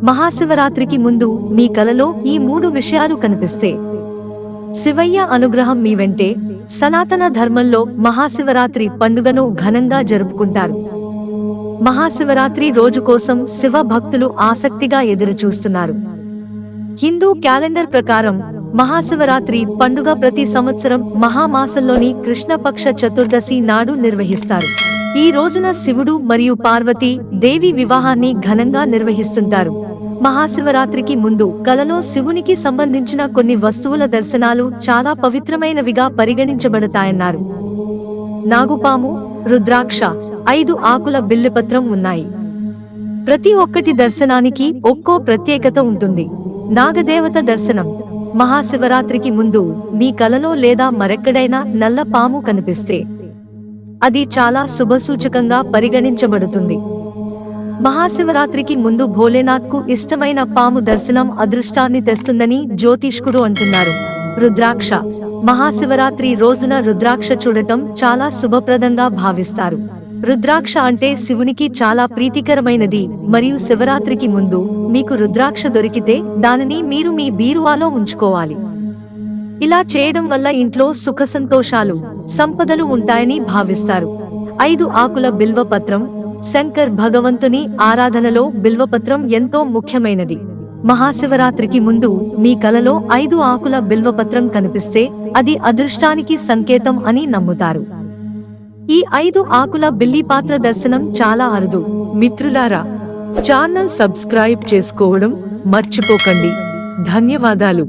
మహాశివరాత్రికి ముందు మీ కలలో ఈ 3 విషయాలు కనిపిస్తే శివయ్య అనుగ్రహం మీ వెంటే. సనాతన ధర్మంలో మహాశివరాత్రి పండుగను ఘనంగా జరుపుకుంటారు. మహాశివరాత్రి రోజు కోసం శివ భక్తులు ఆసక్తిగా ఎదురుచూస్తున్నారు. హిందూ క్యాలెండర్ ప్రకారం మహాశివరాత్రి పండుగ ప్రతి సంవత్సరం మహామాసంలోని కృష్ణపక్ష చతుర్దశి నాడు నిర్వహిస్తారు. ఈ రోజున శివుడు మరియు పార్వతీ దేవి వివాహాన్ని ఘనంగా నిర్వహిస్తుంటారు. మహాశివరాత్రికి ముందు కలలో శివునికి సంబంధించిన కొన్ని వస్తువుల దర్శనాలు చాలా పవిత్రమైనవిగా పరిగణించబడతాయన్నారు. నాగుపాము, రుద్రాక్ష, 5 ఆకుల బిల్వపత్రం ఉన్నాయి. ప్రతి ఒక్కటి దర్శనానికి ఒక్కో ప్రత్యేకత ఉంటుంది. నాగదేవత దర్శనం. మహాశివరాత్రికి ముందు మీ కలలో లేదా మరెక్కడైనా నల్ల పాము కనిపిస్తే అది చాలా శుభసూచకంగా పరిగణించబడుతుంది. మహాశివరాత్రికి ముందు భోలేనాథ్కు ఇష్టమైన పాము దర్శనం అదృష్టాన్ని తెస్తుందని జ్యోతిష్కుడు అంటున్నారు. రుద్రాక్ష. మహాశివరాత్రి రోజున రుద్రాక్ష చూడటం చాలా శుభప్రదంగా భావిస్తారు. రుద్రాక్ష అంటే శివునికి చాలా ప్రీతికరమైనది మరియు శివరాత్రికి ముందు మీకు రుద్రాక్ష దొరికితే దానిని మీరు మీ బీరువాలో ఉంచుకోవాలి. ఇలా చేయడం వల్ల ఇంట్లో సుఖ సంతోషాలు, సంపదలు ఉంటాయని భావిస్తారు. 5 ఆకుల బిల్వపత్రం. శంకర్ భగవంతుని ఆరాధనలో బిల్వపత్రం ఎంతో ముఖ్యమైనది. మహాశివరాత్రికి ముందు మీ కలలో 5 ఆకుల బిల్వపత్రం కనిపిస్తే అది అదృష్టానికి సంకేతం అని నమ్ముతారు. ఈ 5 ఆకుల బిల్లిపాత్ర దర్శనం చాలా అరుదు. మిత్రులారా, ఛానల్ సబ్స్క్రైబ్ చేసుకోవడం మర్చిపోకండి. ధన్యవాదాలు.